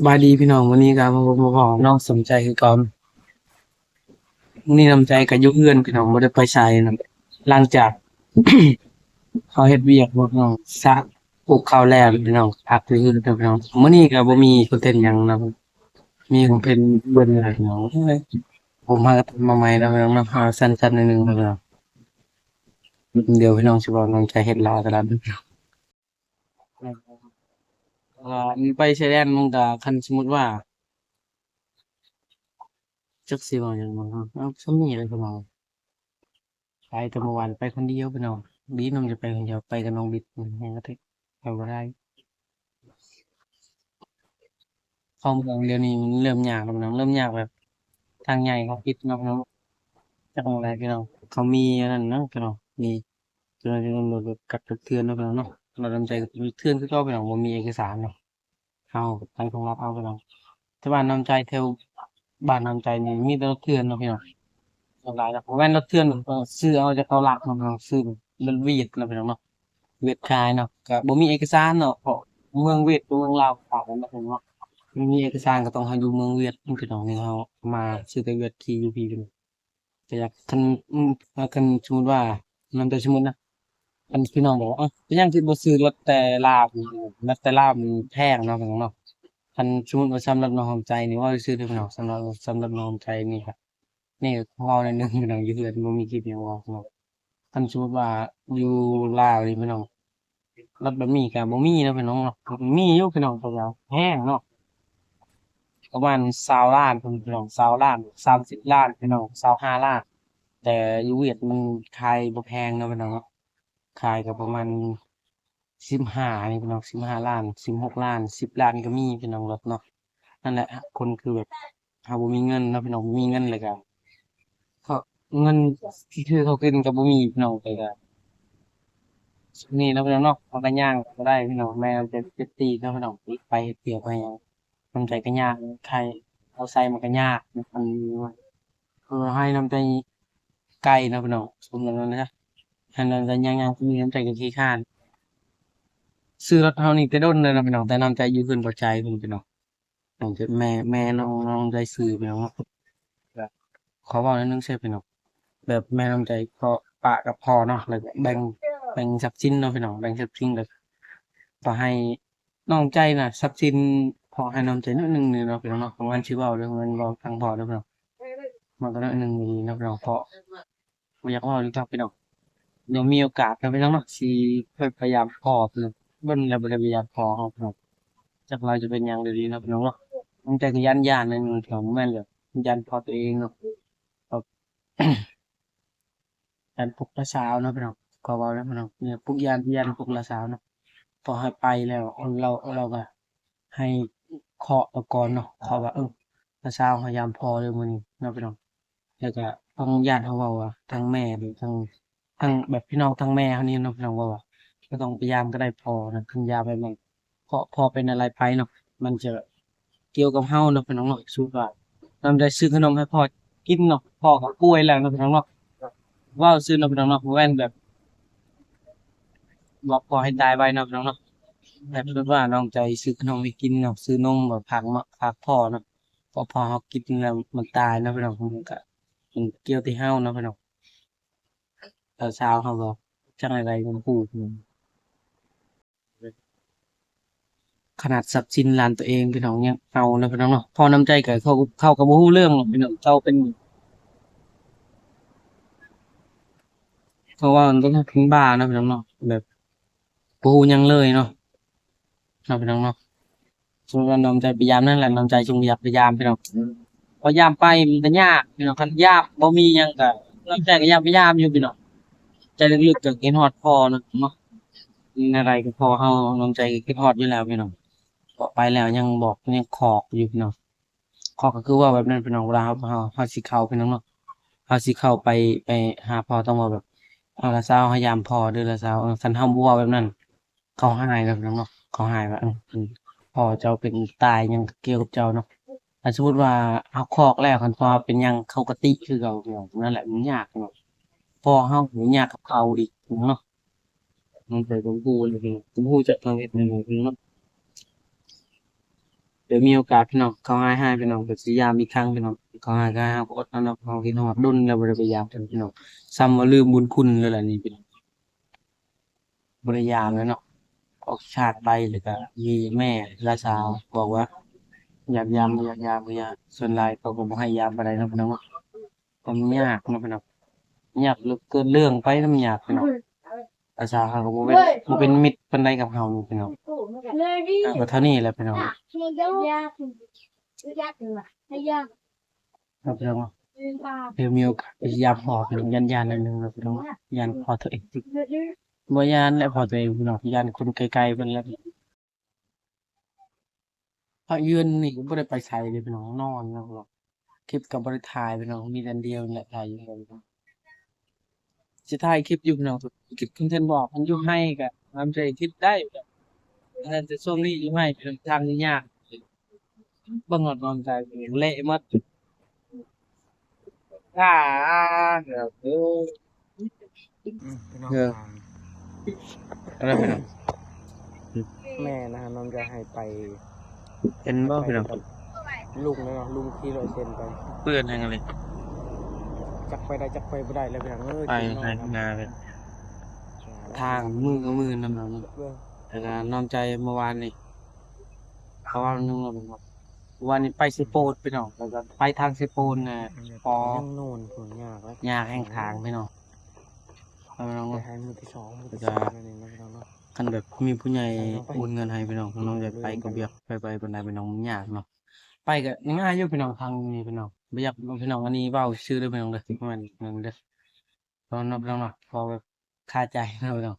สบายดีพี่น้องวันนี้ครับมาบอกน้องสนใจคือก่อนวันนี้นำใจกับยุคเอื้อนพี่น้องบ่ได้ไปใช้นะหลังจาก เขาเฮ็ดเวียกพวกน้องซักปลูกข้าวแล้วพี่น้องพักคือพี่น้องมื้อนี้ก็บ่มีคอนเทนต์หยังนะครับมีของเพิ่นเบิ่นอะไรพี่น้องเอ้ยผมมาก็ทำมาใหม่แล้วพี่น้องนะหาสั้นๆนิดนึงนะพี่น้องเดี๋ยวพี่น้องสิบอกน้องใจเฮ็ดลาวตลาดพี่น้องไปชายแดนมันก็คันสมมุติว่าจักสิเว้าหยังบ่ครับเอาส่ำนี้เลยพี่น้อง ไปแต่เมื่อวานไปคนเดียวพี่น้องบีน้องจะไปคนเดียวไปกับน้องบิ๊กแฮงก็ได้ไปบ่ได้เข้าเมืองเดี๋ยวนี้มันเริ่มยากแล้วพี่น้องเริ่มยากแบบทางใหญ่เขาปิดเนาะพี่น้องจักอะไรพี่น้องเขามีอันนั้นเนาะพี่น้องมีเจ้าหน้าที่ตำรวจแบบกักเทือนเนาะพี่น้องเนาะเราดำใจกับเทือนคือเก่าพี่น้องบ่มีเอกสารเนาะเฮาไปของรับเอาพี่น้องแต่บ้านน้ำใจแถวบ้านน้ำใจนี่มีแต่รถเทือนเนาะพี่น้องหลายๆเนาะแม่นรถเทือนซื้อเอาจากเขาลักเนาะพี่น้องซื้อรถวีดเนาะพี่น้องเนาะ เวียดคายเนาะก็บ่มีเอกสารเนาะเพราะเมืองเวียดกับเมืองลาวต่างกันเนาะผมเนาะมันมีเอกสารก็ต้องให้อยู่เมืองเวียดพี่น้องนี่เขามาซื้อแต่เวียดขี่อยู่พี่เป็นแต่อยากคันคันสมมุติว่านำแต่สมมุตินะคันพี่น้องบอกว่าเอ้าเป็นหยังคือบ่ซื้อรถแต่ลาวรถแต่ลาวมันแพงเนาะพี่น้องเนาะคันสมมุติว่าสำหรับน้องหอมใจนี่ว่าซื้อเด้อพี่น้องสำหรับน้องหอมใจนี่ครับนี่ก็เว้าหน่อยหนึ่งพี่น้องอยู่เฮือนบ่มีคลิปหยังเว้าเนาะคันสมมุติว่าอยู่ลาวนี่พี่น้อง รถแบบนี้ก็บ่มีเนาะพี่น้องเนาะมีอยู่พี่น้องแต่ว่าแพงเนาะประมาณ20ล้านพี่น้อง20ล้าน30ล้านพี่น้อง25ล้านแต่อยู่เวียดมันขายบ่แพงเนาะพี่น้องเนาะขายก็ประมาณ15นี่พี่น้อง15ล้าน16ล้าน10ล้านก็มีพี่น้องรถเนาะนั่นแหละคนคือแบบถ้าบ่มีเงินเนาะพี่น้องบ่มีเงินเลยก็เขาเงินที่คือเขากินก็บ่มีพี่น้องแต่ก็ นี่เนาะพี่น้องเนาะมันก็ย่างก็ได้พี่น้องแม่มันจะตีเนาะพี่น้องตีไปเปียกไปหยังน้ำใจก็ยากใครเอาใส่มันก็ยากมันคือให้น้ำใจไกลเนาะพี่น้องสมนั้นนะให้น้ำใจย่างๆมีน้ำใจก็ขี้คร้านซื้อรถเฮานี่แต่โดนเลยเนาะพี่น้องแต่น้ำใจอยู่เพิ่นบ่ใจเพิ่นพี่น้องน้องจะแม่น้องใจซื้อพี่น้องเนาะแบบขอเว้านิดนึงใช่พี่น้องแบบแม่น้ำใจก็ปะกับพ่อเนาะแล้วก็แบ่งทรัพย์สินเนาะพี่น้องแบ่งทรัพย์สินก็ ก็ให้น้องใจน่ะทรัพย์สินพอให้น้องใจนิดหนึ่งนี่เนาะพี่น้องเนาะของมันสิเว้าเรื่องเงินเว้าทางพ่อเด้อพี่น้องมันก็น้อยหนึ่งดีเนาะพี่น้องเพราะบ่อยากเว้าอยู่ครับพี่น้องเดี๋ยวมีโอกาสครับพี่น้องเนาะสิพยายามพ้อพี่น้องเบิ่งแล้วบ่ได้พยายามพ้อครับพี่น้องจักเราจะเป็นหยังได้ดีเนาะพี่น้องเนาะน้องใจก็ย้านๆหน่อยหนึ่งพี่น้องบ่แม่นแบบย้านพ่อตัวเองเนาะแบบย้านพวกละสาวเนาะพี่น้องขอเว้านำพี่น้องเนี่ยพวกย้านพวกละสาวเนาะพอให้ไปแล้วเราก็ ให้เคาะตะกอนเนาะเคาะว่าตาเช้าเขายามพอเด้อมื้อนี้เนาะพี่น้องแล้วก็ทางญาติเขาเว้าว่าทางแม่หรือทางแบบพี่น้องทางแม่เขานี่เนาะพี่น้องเว้าว่าก็ต้องพยายามก็ได้พอนะคันยามแบบนั้นเพราะพอเป็นอะไรไปเนาะมันจะเกี่ยวกับเราเนาะพี่น้องเนาะสู้ว่านำได้ซื้อขนมให้พ่อกินเนาะพ่อก็ป่วยแล้วเนาะพี่น้องเนาะเว้าซื่อเนาะพี่น้องเนาะบ่แม่นแบบบอกพ่อให้ตายไวเนาะพี่น้องเนาะ แบบสมมุติว่าน้องใจซื้อขนมให้กินเนาะซื้อนมแบบฝากมาฝากพ่อเนาะพอพ่อเรากินแล้วมันตายเนาะพี่น้องมันก็มันเกี่ยวที่เฮาเนาะพี่น้องตอนเช้าเราก็จักอะไรก็พูดขนาดทรัพย์สินหลานตัวเองพี่น้องยังเอาเนาะพี่น้องเนาะพอน้ำใจก็เขาก็บ่รู้เรื่องหรอกพี่น้องเจ้าเป็นเพราะว่ามันต้องถึงบ้าเนาะพี่น้องเนาะแบบบ่รู้หยังเลยเนาะเนาะพี่น้องเนาะสมมุติว่าน้ำใจพยายามนั่นแหละน้ำใจจงอยากพยายามพี่น้อง พอยามไปมันก็ยากพี่น้องคันยามบ่มีหยังก็น้ำใจก็พยายามอยู่พี่น้องใจลึกๆก็คิดฮอดพ่อเนาะเนาะมีอะไรก็พ่อเฮาน้ำใจก็คิดฮอดอยู่แล้วพี่น้องก็ไปแล้วยังบอกยังขอกอยู่พี่น้องขอกก็คือว่าแบบนั้นพี่น้องเวลาเฮาสิเข้าพี่น้องเนาะเฮาสิเข้าไปหาพ่อต้องเว้าแบบเอาละเช้าเฮายามพ่อเด้อละเช้าคันเฮาบ่เว้าแบบนั้นเขาหายแล้วพี่น้องเนาะเขาหายว่าพ่อเจ้าเป็นตายหยังเกี่ยวกับเจ้าเนาะ ถ้าสมมุติว่าเอาคอกแล้วคันพอเป็นหยังเขาก็ติคือเก่าพี่น้องนั่นแหละมันยากเนาะพอเฮาก็ยากกับเขาอีกเนาะมันไปบ่ฮู้เลยพี่น้องบ่ฮู้จักทางเฮ็ดแนวใดพี่น้อง ดี๋ยวมีโอกาสพี่น้องเขาให้พี่น้องก็สิยามอีกครั้งพี่น้องเขาให้ก็ให้เราก็อดเอาเนาะเราคิดฮอดดนแล้วบ่ได้ไปยามเพิ่นพี่น้องซ้ำว่าลืมบุญคุณเลยล่ะนี่พี่น้องบ่ได้ยามเลยเนาะออกชาติไปแล้วก็มีแม่และสาวบอกว่าอยากยามบ่อยากยามบ่อยากส่วนหลายเขาก็บ่ให้ยามปานใดเนาะพี่น้องเนาะก็มันยากเนาะพี่น้องยากเหลือเกินเรื่องไปนำยากพี่น้องภาษาเขาก็บ่เป็นมิตรปานใดกับเราพี่น้องก็เท่านี้แหละพี่น้องครับพี่น้องเนาะ เดี๋ยวมีโอกาสไปยามพอพี่น้องยันๆหน่อยหนึงครับพี่น้องยันพอตัวเองติบ่ยันแหละพอตัวเองพี่น้องยันคนไกลๆเพิ่นแหล้วพอยืนนี่ก็บ่ได้ไปไสเลยพี่น้องนอนเนาะพี่น้องคลิปก็บ่ได้ถ่ายพี่น้องมีแต่อันเดียวนี่แหละถ่ายอยู่ครับพี่น้องสิถ่ายคลิปอยู่พี่น้องคลิปคอนเทนต์บอกมันอยู่ให้ก็ทำใจคลิปได้แบบแต่ช่วงนี้อยู่ให้พี่น้องทางนี่ยากบ่งอดงอมใจเละหมดอ่าครับพี่น้องเอออะไรพี่น้องแม่นะน้องจะให้ไปเป็นบ่พี่น้อง กับลุงนะเนาะลุงที่เราเซ็นไป เพื่อนแห่งอะไร จักไปได้จักไปไม่ได้แล้วพี่น้องไปจริงน้อ ให้ งครับ งานเป็นทางมือกับมือนำเราเพื่อแต่ก็น้อมใจเมื่อวานนี่เขาว่านึงเราบอกว่าวันนี้ไปสิโปนไปหน่อยแล้วก็ไปทางสิโปนน่ะพอยังโน่นผลยากแล้วยากแห่งทางไปหน่อยเอาน้องจะว่าให้มือที่สองมือที่สามนั่นเองนะพี่น้องเนาะคันแบบมีผู้ใหญ่โอนเงินให้ไปน้องน้องจะไปก็เบียกไปบนใดไปน้องมันยากเนาะไปก็ง่ายอยู่ไปน้องทางนี้ไปน้องบ่อยากไปน้องอันนี้เว้าชื่อเด้อไปน้องเด้อประมาณนั้นเด้อตอนนับน้องเนาะพอแบบคาใจเนาะไปน้อง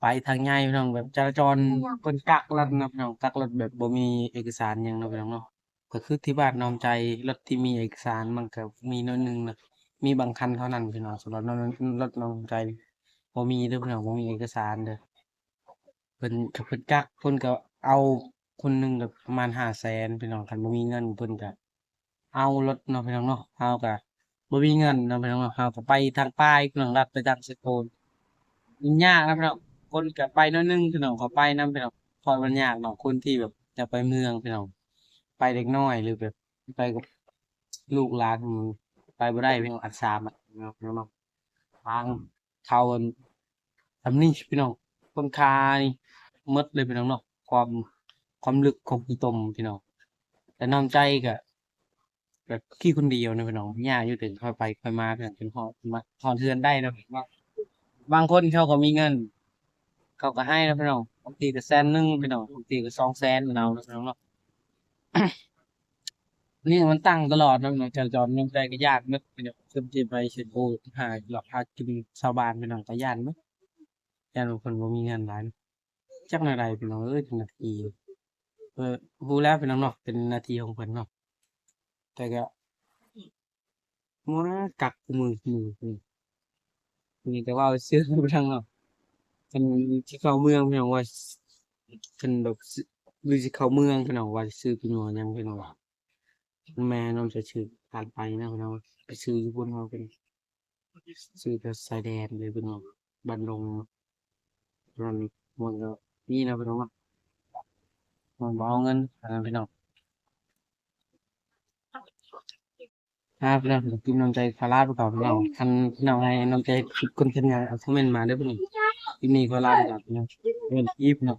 ไปทางใหญ่พี่น้องแบบจราจรเพิ่นกักรถเนาะพี่น้องกักรถแบบบ่มีเอกสารหยังเนาะพี่น้องเนาะก็คือที่บ้านน้อมใจรถที่มีเอกสารมันก็มีน้อยหนึ่งนะมีบางคันเท่านั้นพี่น้องสำหรับรถน้อมใจบ่มีเด้อพี่น้องบ่มีเอกสารเด้อเพิ่นกักเพิ่นก็เอาคนหนึ่งก็ประมาณ500,000พี่น้องคันบ่มีเงินเพิ่นก็เอารถเนาะพี่น้องเนาะเราก็บ่มีเงินเนาะพี่น้องเนาะเราก็ไปทางป้ายพี่น้องลัดไปทางสกล มันยากนะพี่น้องคนก็ไปน้อยหนึ่งพี่น้องเขาไปนำพี่น้องเพราะมันยากเนาะคนที่แบบจะไปเมืองพี่น้องไปเด็กน้อยหรือแบบไปกับลูกหลานมันไปบ่ได้พี่น้องอันสามอะพี่น้องทางเขาอันสำนี้พี่น้องต้นคานี่หมดเลยพี่น้องเนาะความลึกของขี้ตมพี่น้องแต่น้ำใจก็แบบขี้คนเดียวนะพี่น้องยากอยู่ถึงค่อยไปค่อยมาพี่น้องจนฮอดมาฮอดเทือนได้นะว่าบางคนเขาก็มีเงิน เขาก็ให้นะพี่น้องบางทีก็100,000พี่น้องบางทีก็200,000เอานะพี่น้องเนาะนี่มันตั้งตลอดนะพี่น้องจราจรยังใจก็ย้านหมดพี่น้องเพิ่นสิไปสิโอ้หาหลอกหากินชาวบ้านพี่น้องก็ย้านหมดย้านว่าเพิ่นบ่มีเงินหลายเนาะจักแนวใดพี่น้องเอ้ยจักนาทีรู้แล้วพี่น้องเนาะเป็นหน้าที่ของเพิ่นเนาะแต่ก็มากักนี่แต่ว่าซื้อไปทางเนาะเพิ่นสิเข้าเมืองพี่น้องว่าเพิ่นแบบสิหรือสิเข้าเมืองพี่น้องว่าสิซื้อกินหัวหยังพี่น้อง แม่น้องจะชื่อผ่านไปนะพี่น้องไปซื้ออยู่บนเราเป็นซื้อแบบชายแดนเลยพี่น้องบ้านดงมันมันก็นี่นะพี่น้องเนาะมันบ่เอาเงินอันนั้นพี่น้องครับพี่น้องกินน้ำใจฟาราไปก่อนพี่น้องคันพี่น้องให้น้ำใจคนเช่นไงเอาคอมเมนต์มาเด้อพี่น้องคลิปนี้ขอลาไปก่อนพี่น้องเป็นอีฟเนาะ